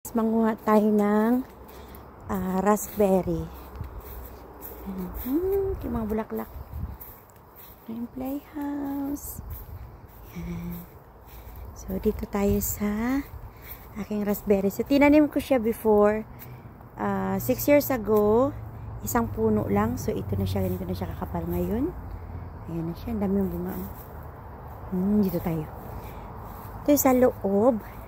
Manguha tayo ng raspberry. Yung mga bulaklak. Yung playhouse. Yan. So, dito tayo sa aking raspberry. So, tinanim ko siya before. 6 years ago. Isang puno lang. So, ito na siya. Ganito na siya kakapal ngayon. Ayan na siya. Ang dami yung bunga. Dito tayo. Ito sa loob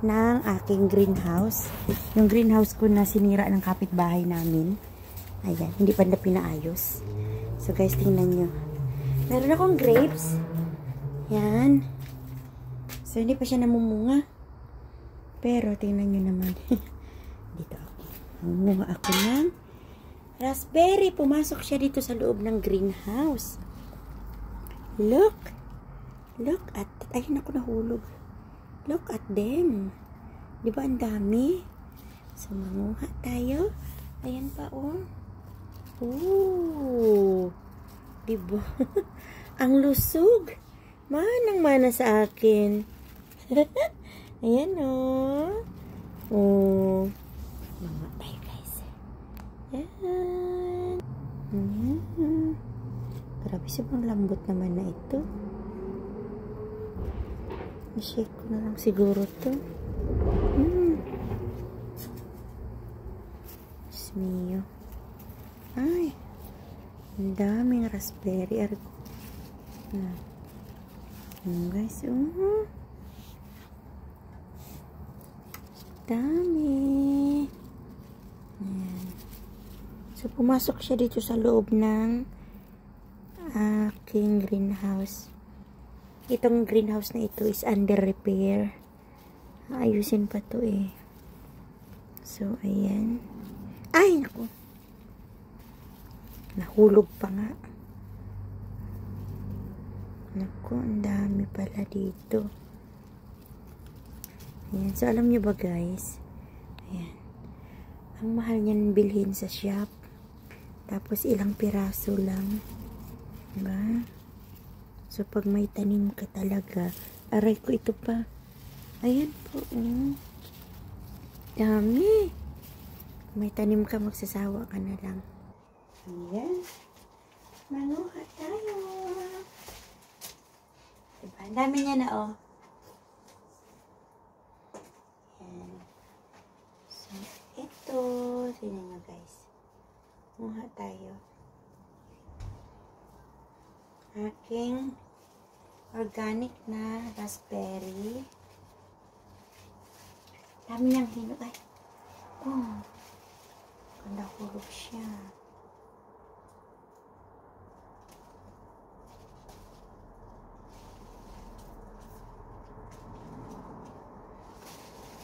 ng aking greenhouse. Yung greenhouse ko na sinira ng kapitbahay namin. Ayan, hindi pa na pinaayos. So guys, tingnan nyo. Meron akong grapes. Yan. So hindi pa siya namumunga. Pero tingnan nyo naman. Dito ako. Namumunga ako ng raspberry. Pumasok siya dito sa loob ng greenhouse. Look. Look at, ayun ako nahulog. Look at them. Di ba ang dami? So, manguha tayo. Ayan pa, oh. Oh. Di ba? Ang lusog. Manang-mana sa akin. Ayan, oh. Oh. Manguha tayo, guys. Ayan. Grabe, sobrang lambot naman na ito. I-shake ko na lang siguro to. Smio. Ay. Ang daming raspberry. Guys. Dami. Ayan. So, pumasok siya dito sa loob ng aking greenhouse. Itong greenhouse na ito is under repair. Ayusin pa to eh. So, ayan. Ay, naku. Nahulog pa nga. Naku, ang dami pala dito. Ayan. So, alam nyo ba guys? Ayan. Ang mahal niyan bilhin sa shop. Tapos, ilang piraso lang. Diba? So, pag may tanim ka talaga, aray ko ito pa. Ayan po, dami. May tanim ka, magsasawa ka na lang. Ayan. Manguha tayo. Diba? Ang dami niya na, oh. Ayan. So, ito. Tingnan nyo, guys. Manguha tayo. Aking organic na raspberry. Dami niyang hinog. Ay. Oh. Ganda hulog siya.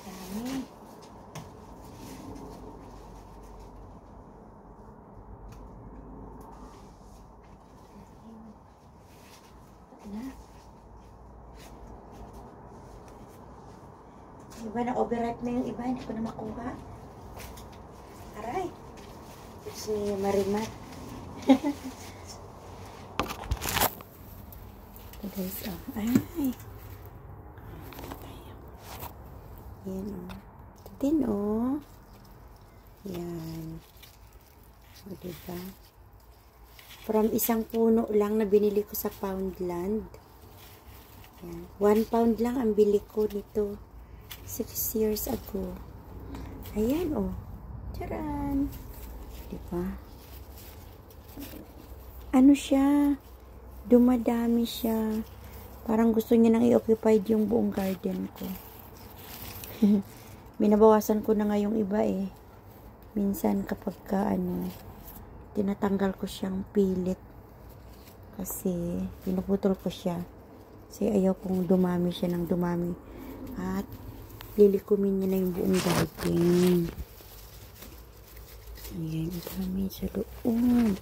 Dami. Iba na overripe na yung iba, hindi ko na makuha. Aray. Si Marimar. Ito guys, oh. Ay. Yan, oh. Ito din, oh. Yan. O, diba? From isang puno lang na binili ko sa Poundland. Yan. 1 pound lang ang bili ko nito. 6 years ago. Ayan, oh. Charan. Diba? Ano siya? Dumadami siya. Parang gusto niya nang i-occupied yung buong garden ko. Binabawasan ko na nga yung iba eh. Minsan kapag ka, tinatanggal ko siyang pilit. Kasi, pinuputol ko siya. Kasi ayaw kong dumami siya ng dumami. At, lilikumin niya na yung buong garden. Ayan, dami sa loob.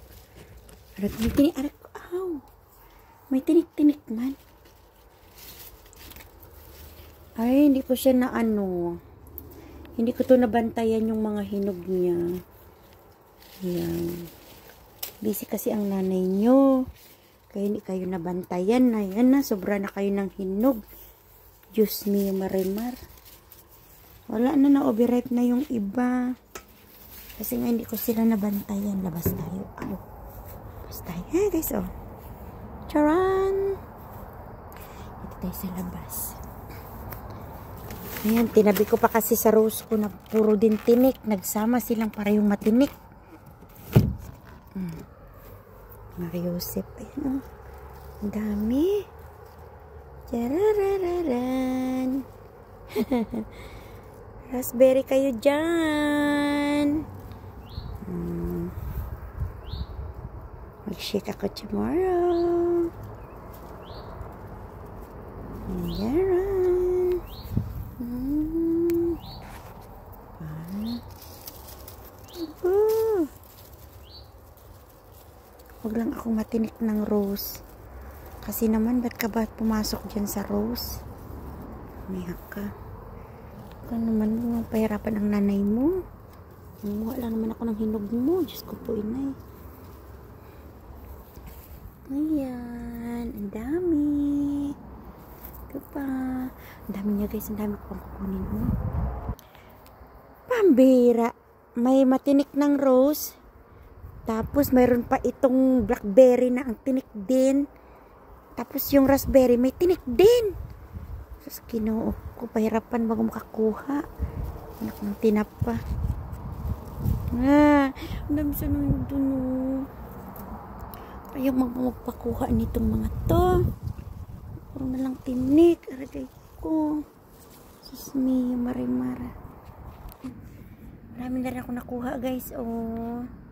Arat, may tinik, arat ko, aw. May tinik-tinik man. Ay, hindi ko siya na hindi ko to nabantayan yung mga hinog niya. Ayan. Busy kasi ang nanay nyo. Kaya hindi kayo nabantayan. Ayan na, sobra na kayo ng hinog. Diyos me, Marimar. Wala na, na-overripe na yung iba. Kasi nga hindi ko sila nabantayan. Labas tayo. Ano? Labas tayo. Hey guys, oh. Charan! Ito tayo sa labas. Ayan, tinabi ko pa kasi sa rose ko na puro din tinik. Nagsama silang parehong matinik. Mariusip. Ayan, oh. Ang dami. Charararan. Raspberry kayo dyan. Mag-shake ako tomorrow. Ayan. Huwag lang ako matinik ng rose. Kasi naman, ba't ka ba pumasok dyan sa rose? Umiyak ka. Ka naman mo, pahirapan ang nanay mo. Nanguha lang naman ako ng hinog mo. Diyos ko po, inay. Ayan. Ang dami. Ito pa. Ang dami niya guys. Ang dami ko pang kukunin mo. Pambira. May matinik ng rose. Tapos mayroon pa itong blackberry na ang tinik din. Tapos yung raspberry may tinik din. Sus, Ginoo ko, pahirapan bago makakuha. Anak ng tinapa. Ang dami sa nung dun. Ayaw magpakuha nitong mga to. Puro na lang tinik. Aragay ko. Sus me, marimara. Marami na rin ako nakuha guys. Oh.